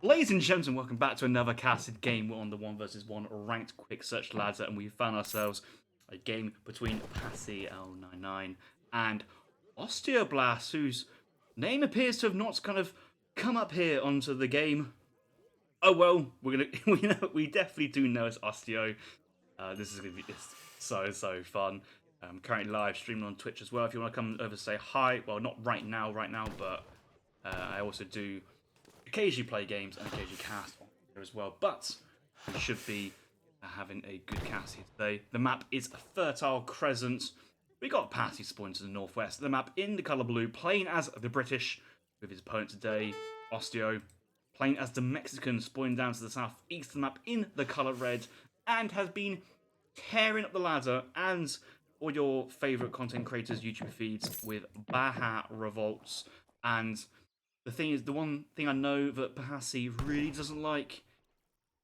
Ladies and gentlemen, welcome back to another casted game on the 1 versus 1 ranked quick search ladder, and we found ourselves a game between Passi L99 and Osteo, whose name appears to have not kind of come up here onto the game. Oh well, we definitely do know it's Osteo. This is gonna be so fun. Currently live streaming on Twitch as well. If you want to come over, say hi. Well, not right now, but I also do occasionally play games and occasionally cast on here as well, but we should be having a good cast here today. The map is a Fertile Crescent. We got Passi spawned to the northwest. The map in the colour blue, playing as the British with his opponent today, Osteo, playing as the Mexican, spawning down to the southeast of the map in the colour red, and has been tearing up the ladder and all your favourite content creators' YouTube feeds with BAJA Revolts. And the thing is, the one thing I know that Passi really doesn't like,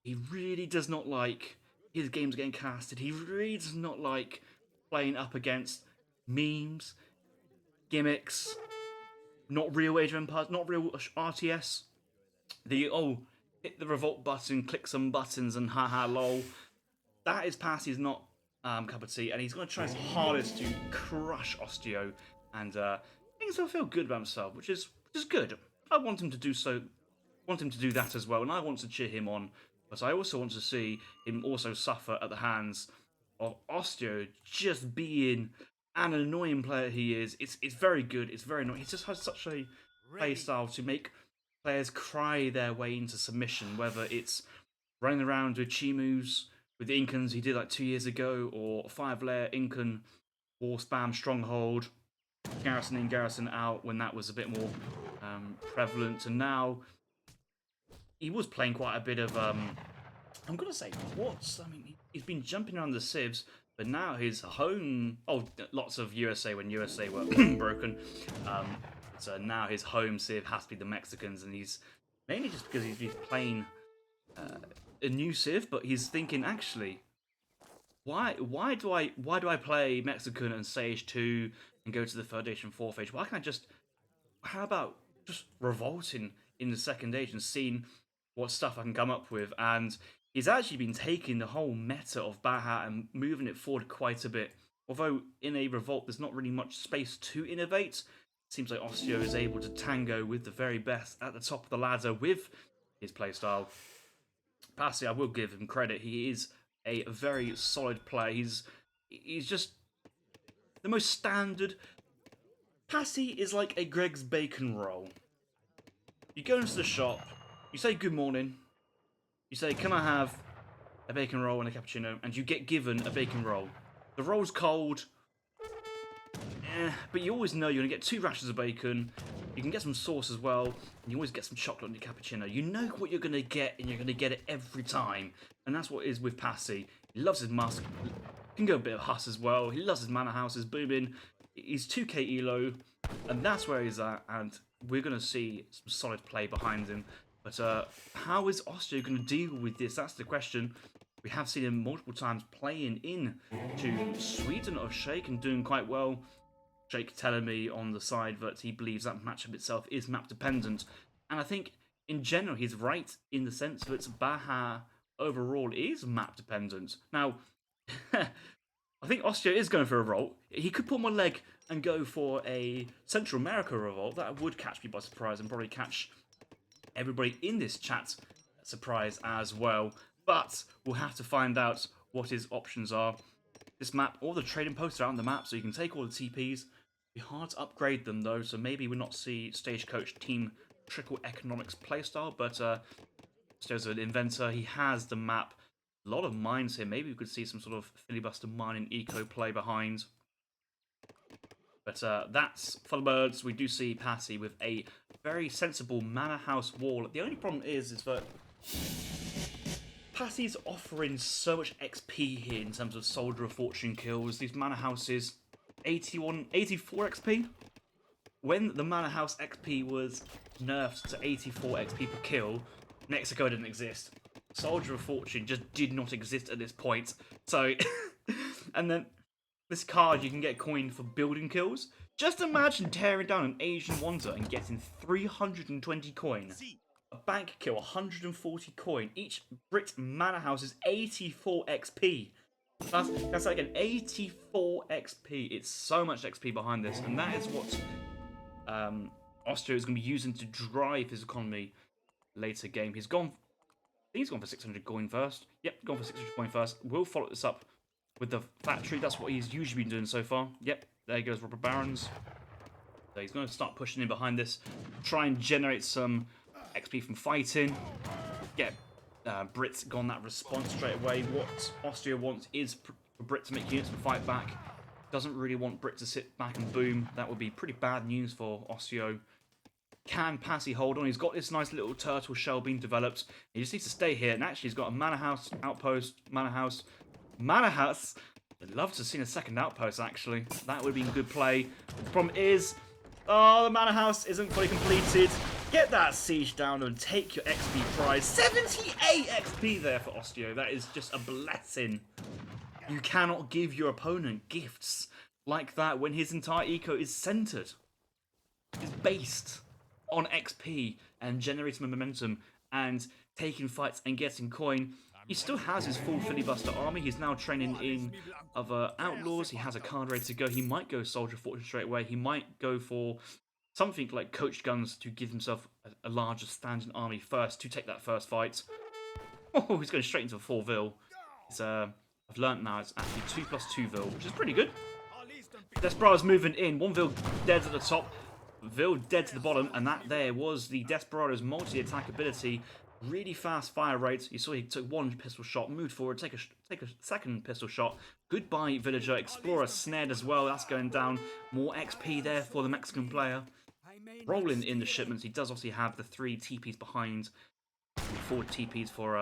he really does not like his games getting casted. He really does not like playing up against memes, gimmicks, not real Age of Empires, not real RTS. Hit the revolt button, click some buttons, and haha lol. That is Passi's not cup of tea, and he's going to try his hardest to crush Osteo, and things will feel good about himself, which is good. I want him to do so. Want him to do that as well, and I want to cheer him on. But I also want to see him also suffer at the hands of Osteo, just being an annoying player he is. It's very good. It's very annoying. He just has such a play style to make players cry their way into submission, whether it's running around with Chimus, with the Incans he did like 2 years ago, or 5-layer Incan war spam stronghold, garrison in, garrison out when that was a bit more prevalent. And now he was playing quite a bit of I'm gonna say what's I mean he's been jumping around the civs, but now his home lots of USA when USA were broken. So now his home civ has to be the Mexicans, and he's mainly just because he's playing a new civ, but he's thinking actually why do I play Mexican and Sage 2 and go to the 3rd age and 4th age? How about just revolting in the 2nd age and seeing what stuff I can come up with? And he's actually been taking the whole meta of BAJA and moving it forward quite a bit. Although in a revolt there's not really much space to innovate, it seems like Osteo is able to tango with the very best at the top of the ladder with his playstyle. Passi, I will give him credit, he is a very solid player. He's just the most standard. Passi is like a Greg's bacon roll. You go into the shop, you say good morning, you say can I have a bacon roll and a cappuccino, and you get given a bacon roll. The roll's cold, but you always know you're going to get 2 rashers of bacon, you can get some sauce as well, and you always get some chocolate in your cappuccino. You know what you're going to get, and you're going to get it every time. And that's what it is with Passi. He loves his musk, can go a bit of huss as well, he loves his manor houses, booming. He's 2k elo, and that's where he's at, and we're going to see some solid play behind him. But how is Osteo going to deal with this? That's the question. We have seen him multiple times playing in to Sweden of Shake and doing quite well. Shake telling me on the side that he believes that matchup itself is map dependent. And I think in general he's right in the sense that BAJA overall is map dependent. Now, I think Osteo is going for a revolt. He could pull my leg and go for a Central America revolt. That would catch me by surprise and probably catch everybody in this chat surprise as well. But we'll have to find out what his options are. This map, all the trading posts are out on the map, so you can take all the TPs. It'll be hard to upgrade them though, so maybe we'll not see Stagecoach Team Trickle Economics playstyle, but Osteo's an inventor. He has the map. A lot of mines here. Maybe we could see some sort of filibuster mining eco play behind. But that's for the birds. We do see Passi with a very sensible manor house wall. The only problem is that Passi's offering so much XP here in terms of Soldier of Fortune kills. These manor houses, 84 XP. When the manor house XP was nerfed to 84 XP per kill, Mexico didn't exist. Soldier of Fortune just did not exist at this point. So, and then this card you can get coined for building kills. Just imagine tearing down an Asian Wonder and getting 320 coin. A bank kill, 140 coin. Each Brit manor house is 84 XP. That's like an 84 XP. It's so much XP behind this, and that is what Osteo is going to be using to drive his economy later game. He's gone for 600 coin first. Yep, gone for 600 coin first. We'll follow this up with the factory. That's what he's usually been doing so far. Yep, there goes Robber Barons. So he's going to start pushing in behind this, try and generate some XP from fighting. Get Brits on that response straight away. What Osteo wants is for Brit to make units and fight back. Doesn't really want Brit to sit back and boom. That would be pretty bad news for Osteo. Can Passi hold on? He's got this nice little turtle shell being developed. He just needs to stay here. And actually, he's got a manor house, outpost, manor house. I'd love to have seen a second outpost, actually. That would have been good play. The problem is, oh, the manor house isn't fully completed. Get that siege down and take your XP prize. 78 XP there for Osteo. That is just a blessing. You cannot give your opponent gifts like that when his entire eco is centered. It's based on XP and generating momentum and taking fights and getting coin. He still has his full filibuster army. He's now training in other outlaws. He has a card ready to go. He might go Soldier Fortune straight away. He might go for something like Coached Guns to give himself a larger standing army first to take that first fight. Oh, he's going straight into a 4-vil. I've learnt now it's actually 2+2 vil, which is pretty good. Desperado's moving in. 1 vil dead at the top. Vil dead to the bottom, and that there was the Desperado's multi-attack ability. Really fast fire rates. You saw he took 1 pistol shot, moved forward, take a second pistol shot. Goodbye, Villager. Explorer snared as well. That's going down. More XP there for the Mexican player. Rolling in the shipments. He does obviously have the 3 TPs behind. 4 TPs for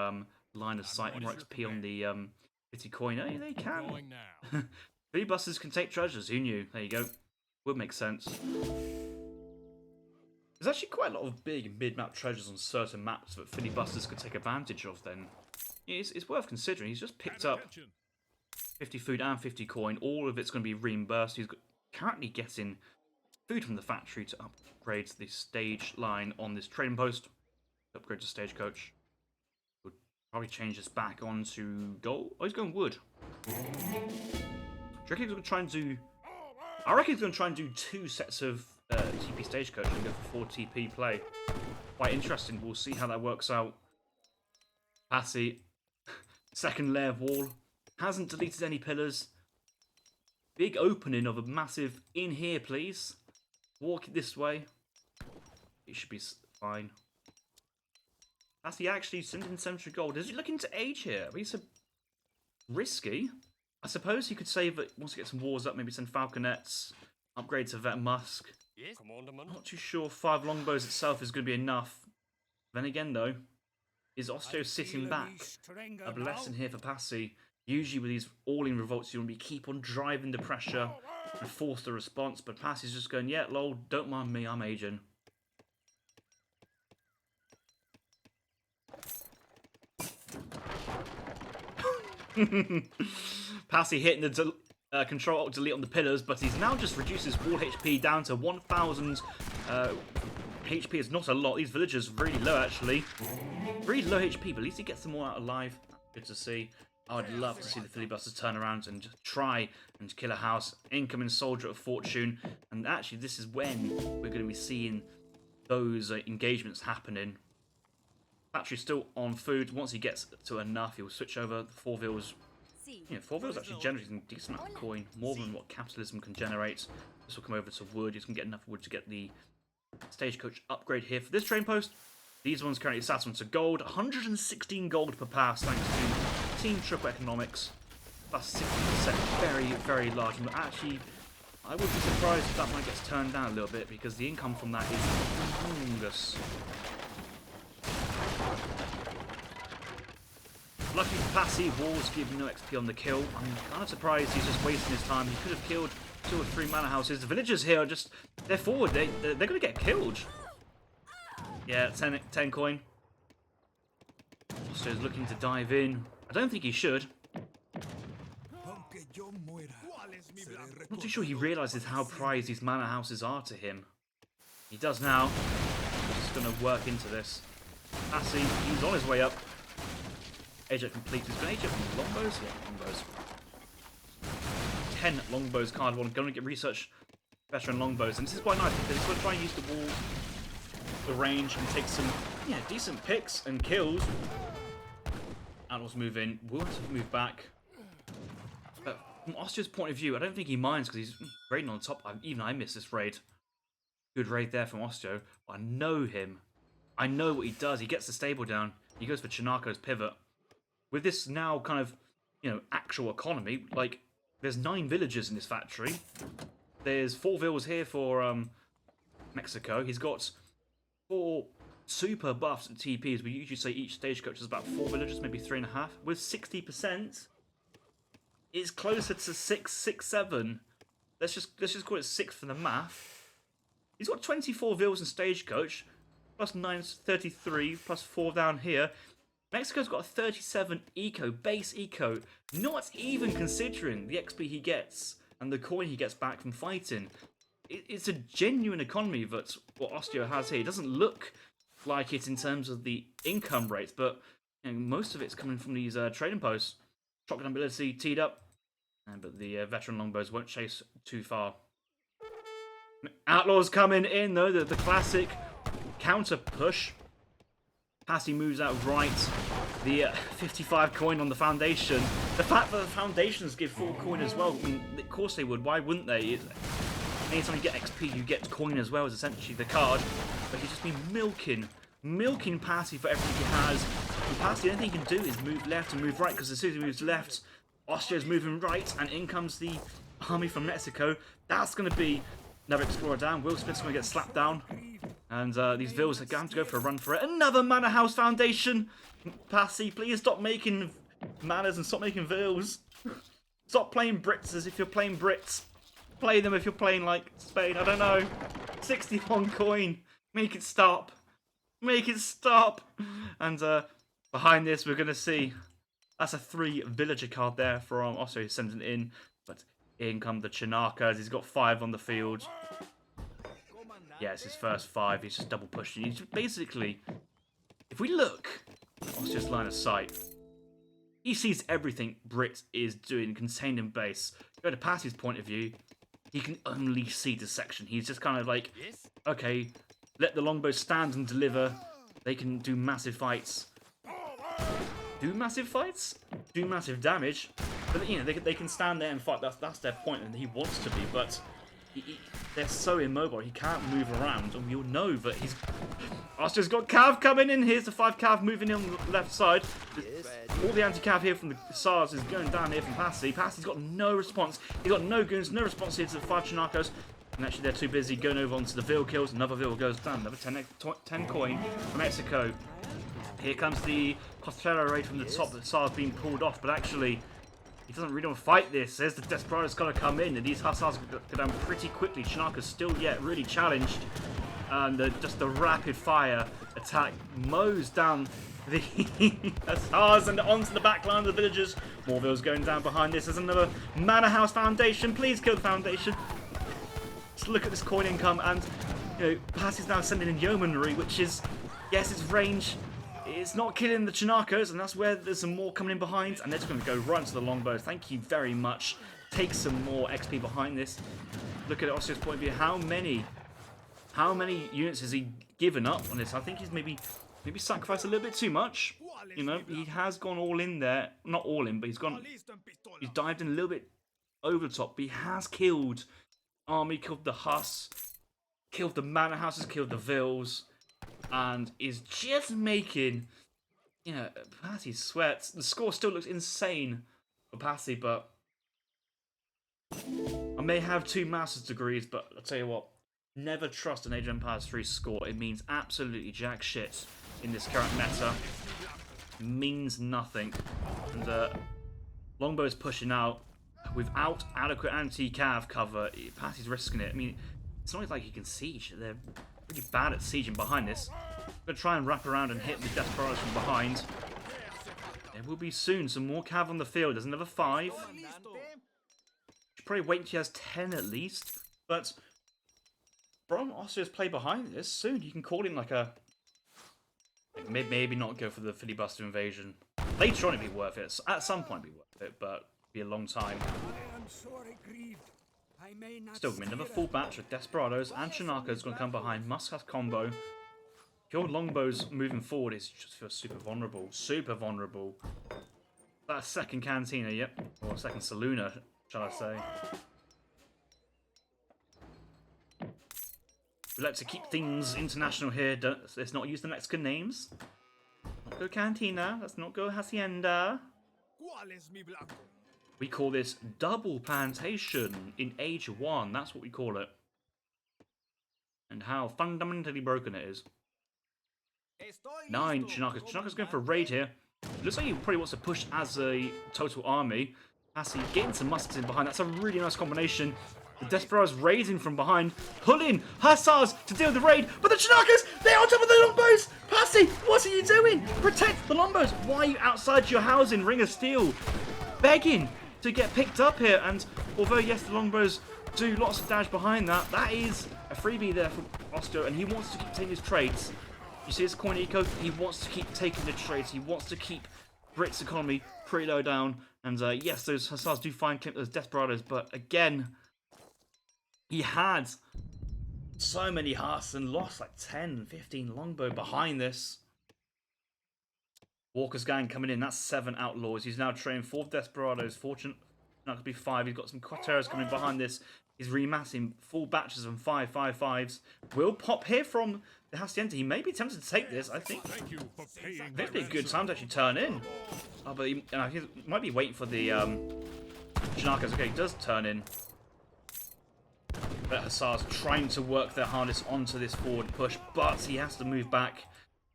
line of sight. More XP on the 50 coin. Oh, they can. Filibusters can take treasures. Who knew? There you go. Would make sense. There's actually quite a lot of big mid-map treasures on certain maps that filibusters could take advantage of then. It's worth considering. He's just picked up 50 food and 50 coin. All of it's going to be reimbursed. He's currently getting food from the factory to upgrade the stage line on this trading post. Upgrade to stagecoach. Would probably change this back onto gold. Oh, he's going wood. Do you reckon he's going to try and do... I reckon he's going to try and do 2 sets of TP stagecoach and go for 4 TP play. Quite interesting. We'll see how that works out. Passi, second layer of wall. Hasn't deleted any pillars. Big opening of a massive in here, please. Walk it this way. It should be fine. Passi actually sending 700 gold. Is he looking to age here? He's so risky. I suppose he could save it once he gets some wars up. Maybe send falconets. Upgrade to Vet Musk. Yes, Not too sure 5 longbows itself is going to be enough. Then again, though, is Osteo sitting back? A blessing here for Passi. Usually with these all-in revolts, you want to keep on driving the pressure and force the response. But Passi's just going, yeah, lol, don't mind me, I'm aging. Passi hitting the Control Alt Delete on the pillars, but he's now just reduced his wall HP down to 1,000 HP. Is not a lot. These villagers are really low, actually. Really low HP, but at least he gets them all out alive. Good to see. I'd love to see the filibusters turn around and just try and kill a house. Incoming Soldier of Fortune. And actually, this is when we're going to be seeing those engagements happening. Factory's still on food. Once he gets to enough, he'll switch over. 4 vils. Yeah, 4 vils actually generating a decent amount of coin, more than what capitalism can generate. This will come over to wood. He's going to get enough wood to get the stagecoach upgrade here for this train post. These ones currently sat onto gold. 116 gold per pass thanks to Team Triple Economics. Plus 60%. Very, very large. And actually, I would be surprised if that one gets turned down a little bit because the income from that is humongous. Lucky for Passi, walls give no XP on the kill. I'm kind of surprised he's just wasting his time. He could have killed 2 or 3 manor houses. The villagers here are just, they're forward. They're going to get killed. Yeah, 10 coin. Osteo's looking to dive in. I don't think he should. Not too sure he realises how prized these manor houses are to him. He does now. He's just going to work into this. Passi, he's on his way up. AJ complete. He's been AJ from Longbows? Yeah, Longbows. 10 Longbows card. We're going to get research veteran Longbows. And this is quite nice because he's going to try and use the wall, the range, and take some decent picks and kills. Outlaws move in. We'll have to move back. But from Osteo's point of view, I don't think he minds because he's raiding on the top. Even I missed this raid. Good raid there from Osteo. I know him. I know what he does. He gets the stable down. He goes for Chinako's pivot. With this now kind of, actual economy, like, there's 9 villagers in this factory. There's 4 villas here for Mexico. He's got 4 super buffs and TPs. We usually say each stagecoach is about 4 villagers, maybe 3.5. With 60%, it's closer to 6, 7. Let's just call it 6 for the math. He's got 24 villas and stagecoach, plus 9 is 33, plus 4 down here. Mexico's got a 37 eco, base eco, not even considering the XP he gets and the coin he gets back from fighting. It's a genuine economy that what Osteo has here. It doesn't look like it in terms of the income rates, but most of it's coming from these trading posts. Shotgun ability teed up, but the veteran longbows won't chase too far. Outlaws coming in though, the classic counter push. Passi moves out right. The 55 coin on the foundation. The fact that the foundations give full coin as well, I mean, of course they would, why wouldn't they? Anytime you get XP, you get coin as well, is essentially the card. But he's just been milking Passi for everything he has. And Passi, the only thing he can do is move left and move right, because as soon as he moves left, Osteo's moving right, and in comes the army from Mexico. That's going to be another explorer down. Will Smith's going to get slapped down. And these vills are going to go for a run for it. Another Manor House Foundation! Passi, please stop making manors and stop making vills. Stop playing Brits as if you're playing Brits. Play them if you're playing, like, Spain. I don't know. 61 coin. Make it stop. Make it stop. And behind this, we're going to see... That's a 3 villager card there from Osteo, who's sending it in. But in come the Chinakas. He's got 5 on the field. Yeah, it's his first 5. He's just double pushing. He's basically, if we look at Osteo's line of sight, he sees everything Brit is doing contained in base. Go to Passi's point of view, he can only see the section. He's just kind of like, okay, let the longbow stand and deliver. They can do massive fights. Do massive fights? Do massive damage. But, they can stand there and fight. That's their point, and he wants to be, but... they're so immobile, he can't move around, and we all know that he's... Osteo's got Cav coming in, here's the 5 Cav moving in on the left side. All the anti-Cav here from the SARS is going down here from Passi. Passi's got no response, he's got no goons, no response here to the 5 Chinakos. And actually they're too busy going over onto the Vil kills, another Vil goes down, another 10 coin from Mexico. Here comes the Costero raid from the top, the SARS being pulled off, but actually... he doesn't really want to fight this. There's the Desperado's got to come in, and these Hussars go down pretty quickly. Chinaka's still yet really challenged. And just the rapid fire attack mows down the Hussars and onto the back line of the villagers. More vills going down behind this. There's another Manor House Foundation. Please kill the Foundation. Just look at this coin income, and Passi's now sending in Yeomanry, which is, yes, it's range. It's not killing the Chinakos, and that's where there's some more coming in behind, and they're just going to go right into the longbow. Thank you very much. Take some more XP behind this. Look at Osteo's point of view. How many units has he given up on this? I think he's maybe sacrificed a little bit too much. He has gone all in there. Not all in, but he's dived in a little bit over the top. But he has killed army, killed the Huss, killed the Manor Houses, killed the Vils. And is just making, Passi sweat. The score still looks insane for Passi, but I may have 2 master's degrees, but I'll tell you what, never trust an Age of Empires 3 score. It means absolutely jack shit in this current meta. It means nothing. And Longbow's pushing out without adequate anti-cav cover. Passi's risking it. I mean, it's not like he can siege. They're pretty bad at sieging behind this. I'm going to try and wrap around and hit the Desperados from behind. There will be soon some more cav on the field. There's another 5. Should probably wait until he has 10 at least. But from Osteo's play behind this, soon you can call him like a Maybe not go for the filibuster invasion. Later on it'd be worth it. At some point it'd be worth it, but it'd be a long time. Still, another full batch of Desperados and Chinakas going to come behind. Musk has combo. Your Longbows moving forward is just feels super vulnerable. Super vulnerable. That second Cantina, yep. Or second Saluna, shall I say. We like to keep things international here. Let's not use the Mexican names. Not go Cantina. Let's not go Hacienda. We call this double plantation in Age 1. That's what we call it. And how fundamentally broken it is. 9 Chinakas. Chinakas going for a raid here. Looks like he probably wants to push as a total army. Passi getting some musks in behind. That's a really nice combination. The Desperados raiding from behind, pulling Hussars to deal with the raid. But the Chinakas, they're on top of the Longbows. Passi, what are you doing? Protect the Longbows. Why are you outside your housing, Ring of Steel? Begging to get picked up here. And although, yes, the Longbows do lots of damage behind that, that is a freebie there from Osteo. And he wants to keep taking his trades. You see his coin eco? He wants to keep taking the trades. He wants to keep Brits' economy pretty low down. And yes, those Hussars do find those Desperados. But again, he had so many Huss and lost like 10, 15 Longbow behind this. Walker's gang coming in. That's 7 Outlaws. He's now training 4 Desperados. Fortune, that could be 5. He's got some Quateros coming behind this. He's remassing full batches of 5/5/5s. Will pop here from the Hacienda. He may be tempted to take this, I think. This would be a good time to actually turn in. Oh, but he might be waiting for the Chinakas. Okay, he does turn in. But Hussars trying to work their hardest onto this forward push, but he has to move back.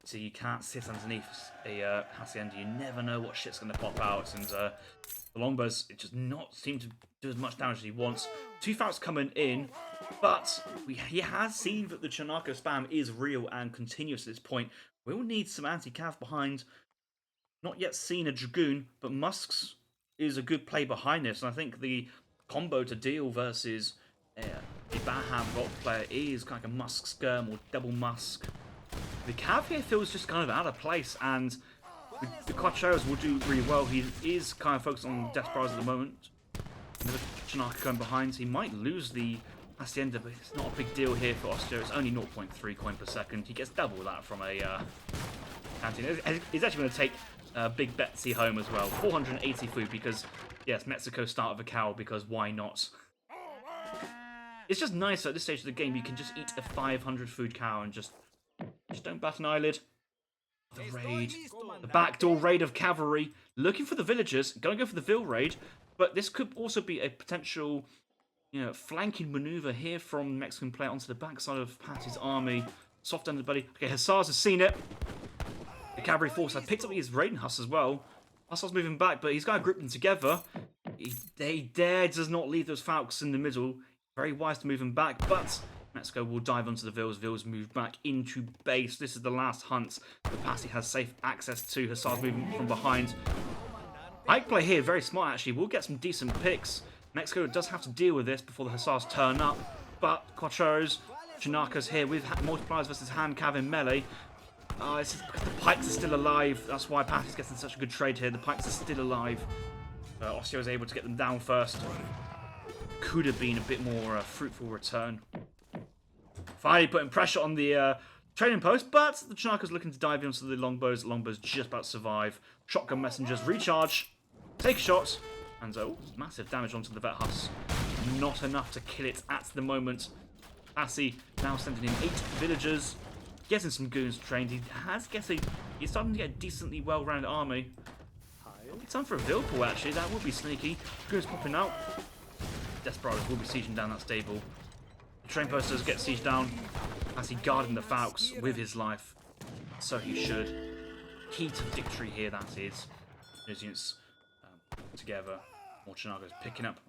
So you can't sit underneath a Hacienda. You never know what shit's going to pop out. And the Longbows, it just not seem to do as much damage as he wants. 2 Falcons coming in, but he has seen that the Chinaka spam is real and continuous at this point. We'll need some anti-cav behind. Not yet seen a Dragoon, but Musks is a good play behind this. And I think the combo to deal versus the BAJA Revolt player is kind of like a Musk Skirm or double Musk. The Cav here feels just kind of out of place, and the Quateros will do really well. He is kind of focused on Desperados at the moment. Another Chinaka going behind, so he might lose the Hacienda, but it's not a big deal here for Osteo. It's only 0.3 coin per second. He gets double that from a canteen. He's actually going to take Big Betsy home as well. 480 food because, yes, Mexico start with a cow because why not? It's just nice at this stage of the game. You can just eat a 500 food cow and just don't bat an eyelid. The raid. The backdoor raid of cavalry. Looking for the villagers. Gonna go for the Ville raid. But this could also be a potential, flanking maneuver here from the Mexican player onto the backside of Passi's army. Soft underbelly. Okay, Hussars has seen it. The cavalry force have picked up his raiding Huss as well. Hussars moving back, but he's got to group them together. He does not leave those Falcons in the middle. Very wise to move them back, but Mexico will dive onto the Vills. Vills move back into base. This is the last hunt that Passi has safe access to. Hussars moving from behind. Pike play here, very smart actually. We'll get some decent picks. Mexico does have to deal with this before the Hussars turn up, but Quateros, Chinakas here with multipliers versus hand cav in melee. It's just because the Pikes are still alive. That's why Passi's getting such a good trade here. The Pikes are still alive. Osteo is able to get them down first. Could have been a bit more fruitful return. Finally putting pressure on the trading post, but the Chinakas looking to dive into the Longbows. Longbows just about to survive. Shotgun messengers recharge, take shots, and massive damage onto the Vet Huss. Not enough to kill it at the moment. Passi now sending in 8 villagers, getting some goons trained. He's starting to get a decently well-rounded army. It's time for a Ville pull actually. That would be sneaky. Goons popping out. Desperados will be sieging down that stable. The train posters get sieged down. Passi guarding the Falcons with his life. So he should. Key to victory here, that is. Those units together. More Chinakas picking up.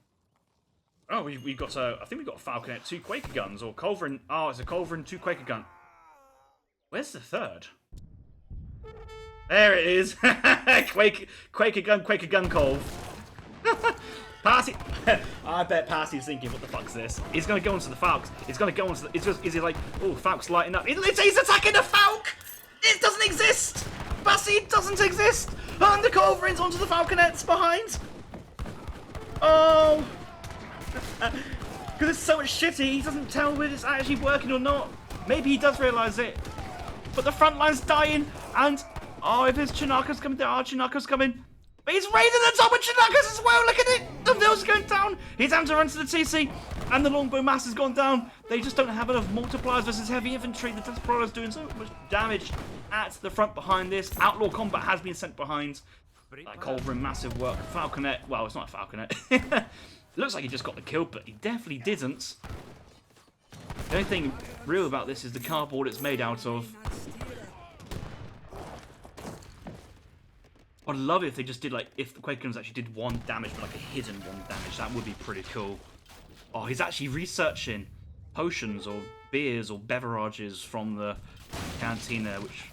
Oh, we've got I think we've got a Falconet, 2 Quaker guns, or Culverin. Oh, it's a Culverin, 2 Quaker gun. Where's the third? There it is. Quaker gun Colv. Passi. I bet Passi's thinking, what the fuck's this? He's going to go into the Falcons. He's going to go into the... Is he like, oh, Falcons lighting up. He's attacking the Falcon! It doesn't exist! Passi doesn't exist! And the culverins onto the falconets behind! Oh! Because it's so much shitty, he doesn't tell whether it's actually working or not. Maybe he does realise it. But the front line's dying, and... Oh, if his Chinakas coming down, Chinakas coming. But he's raiding the top of Chinakas as well, look at it! The Ville's going down! He's having to run to the TC, and the longbow mass has gone down. They just don't have enough multipliers versus heavy infantry. The Desperado's doing so much damage at the front behind this. Outlaw combat has been sent behind. That culverin, massive work. Falconet, well, it's not a falconet. Looks like he just got the kill, but he definitely didn't. The only thing real about this is the cardboard it's made out of. I'd love it if they just did, like, if the Quake Guns actually did 1 damage, but like a hidden 1 damage. That would be pretty cool. Oh, he's actually researching potions or beers or beverages from the cantina, which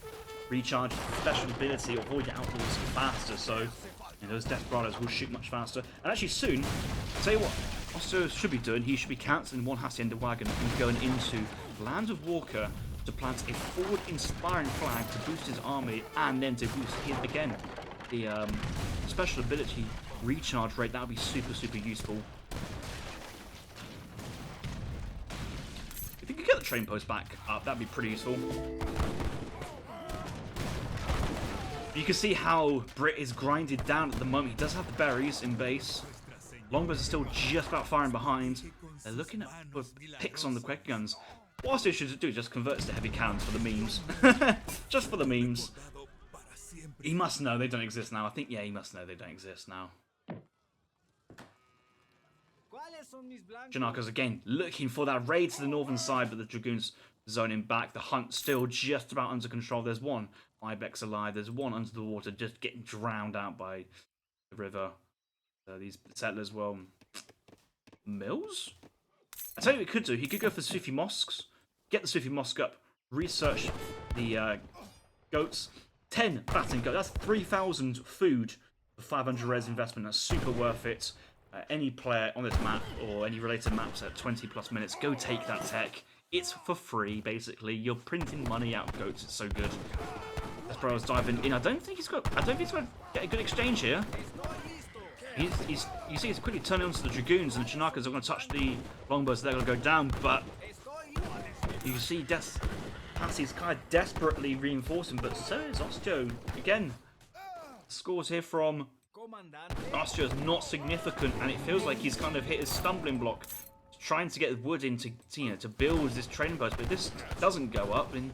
recharge special ability or avoid your outlaws faster. So, you know, those Desperados will shoot much faster. And actually soon, I'll tell you what Osteo should be doing. He should be cancelling 1 Hacienda wagon and going into Lands of Walker to plant a forward inspiring flag to boost his army and then to boost his, again, the special ability recharge rate. That would be super, super useful. If you could get the train post back up, that'd be pretty useful. You can see how Brit is grinded down at the moment. He does have the berries in base. Longbows are still just about firing behind. They're looking at picks on the quick guns. What else they should do is just convert to heavy cannons for the memes. Just for the memes. He must know they don't exist now. I think, yeah, he must know they don't exist now. Janakas again looking for that raid to the northern side, but the Dragoons zoning back. The hunt still just about under control. There's one Ibex alive. There's one under the water just getting drowned out by the river. These settlers, well, mills? I tell you what he could do. He could go for Sufi mosques, get the Sufi mosque up, research the goats. 10 batting goats. That's 3,000 food for 500 res investment. That's super worth it. Any player on this map or any related maps at 20+ minutes, go take that tech. It's for free, basically. You're printing money out of goats. It's so good. Desperado's diving in. I don't think he's going to get a good exchange here. You see, he's quickly turning onto the Dragoons, and the Chinakas are going to touch the Longbows. So they're going to go down, but you can see Passi's kind of desperately reinforcing, but so is Osteo. Again, scores here from Osteo is not significant, and it feels like he's kind of hit his stumbling block, trying to get wood in to build this trading post, but this doesn't go up, and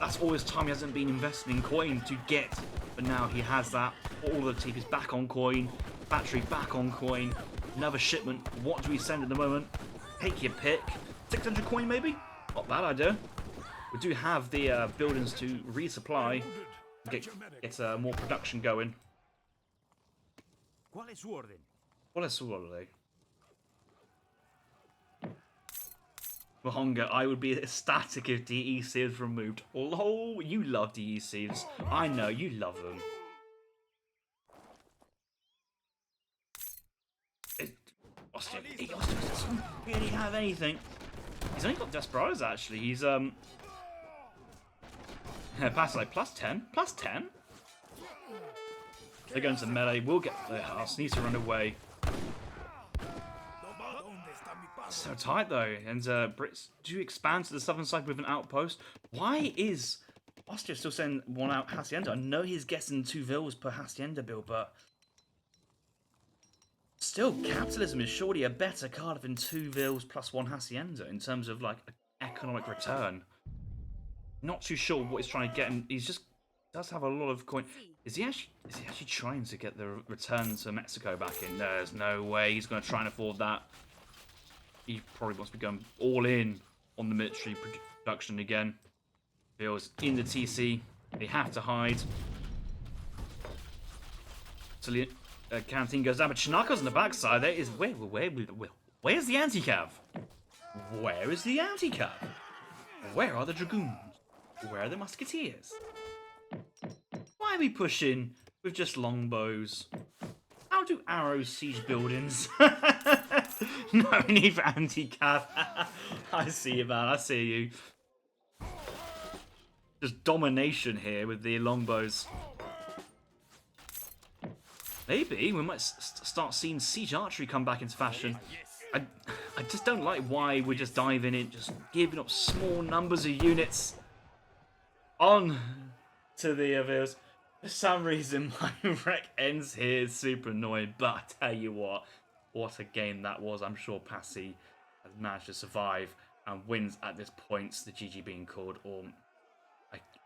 that's all his time he hasn't been investing in coin to get. But now he has that. All the TP's back on coin, battery back on coin, another shipment. What do we send at the moment? Take your pick. 600 coin maybe? Not bad idea. We do have the buildings to resupply, get more production going. What is su orden? Mahonga, I would be ecstatic if DEC was removed. Oh, you love DECs. I know, you love them. Osteo doesn't really have anything. He's only got Desperados, actually. He's, Passi like +10? +10? They're going to melee. We'll get the house. Needs to run away. So tight though, and Brits do expand to the southern side with an outpost. Why is Osteo still sending 1 out Hacienda? I know he's getting 2 villas per Hacienda build, but still, capitalism is surely a better card than 2 villas plus 1 Hacienda in terms of like economic return. Not too sure what he's trying to get, and he's just does have a lot of coin. Is he actually trying to get the return to Mexico back in? There's no way he's going to try and afford that. He probably wants to be going all in on the military production again. Feels in the TC. They have to hide. So the canteen goes down, but Chinaka's on the backside. There is where's the anti-cav? Where is the anti-cav? Where are the dragoons? Where are the musketeers? Why are we pushing with just longbows? How do arrows siege buildings? No need for anti-cav. I see you, man. I see you. just domination here with the longbows. Maybe we might start seeing siege archery come back into fashion. I just don't like why we're just diving in, just giving up small numbers of units on to the viewers. For some reason, my wreck ends here. It's super annoying, but I tell you what a game that was. I'm sure Passi has managed to survive and wins at this point. The GG being called, or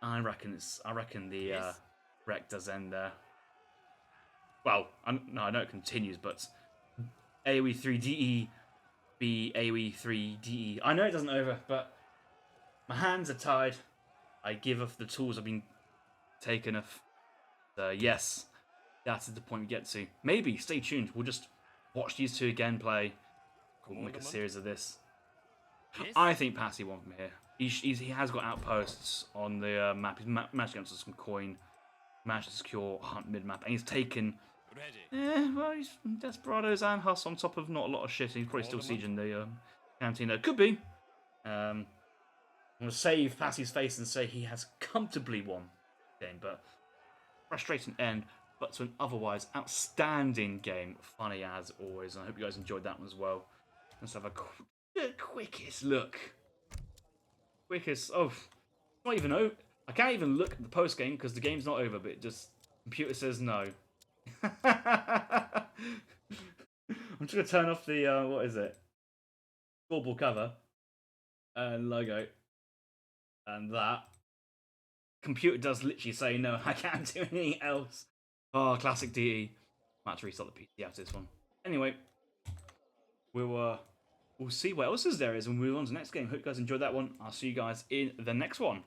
I reckon the wreck does end there. Well, no, I know it continues, but AoE 3 DE be AoE 3 DE. I know it doesn't over, but my hands are tied. I give up the tools I've been taken off. Yes, that is the point we get to. Maybe, stay tuned. We'll just watch these two again play. We'll make a series of this. I think Passi won from here. He has got outposts on the map. He's managed to get some coin. Managed to secure hunt mid-map. And he's taken... well, he's Desperados and Huss on top of not a lot of shit. He's probably still sieging the canteen. Could be. I'm going to save Passi's face and say he has comfortably won the game, but frustrating end, but to an otherwise outstanding game. Funny as always, and I hope you guys enjoyed that one as well. Let's have a quickest look. Quickest. Oh, not even over. I can't even look at the post game because the game's not over, but it just computer says no. I'm just gonna turn off the what is it? Scoreboard cover and logo, and that computer does literally say no. I can't do anything else. Oh, classic DE. Might have to restart the PC after this one. Anyway, we'll see what else there is, and we'll move on to the next game. Hope you guys enjoyed that one. I'll see you guys in the next one.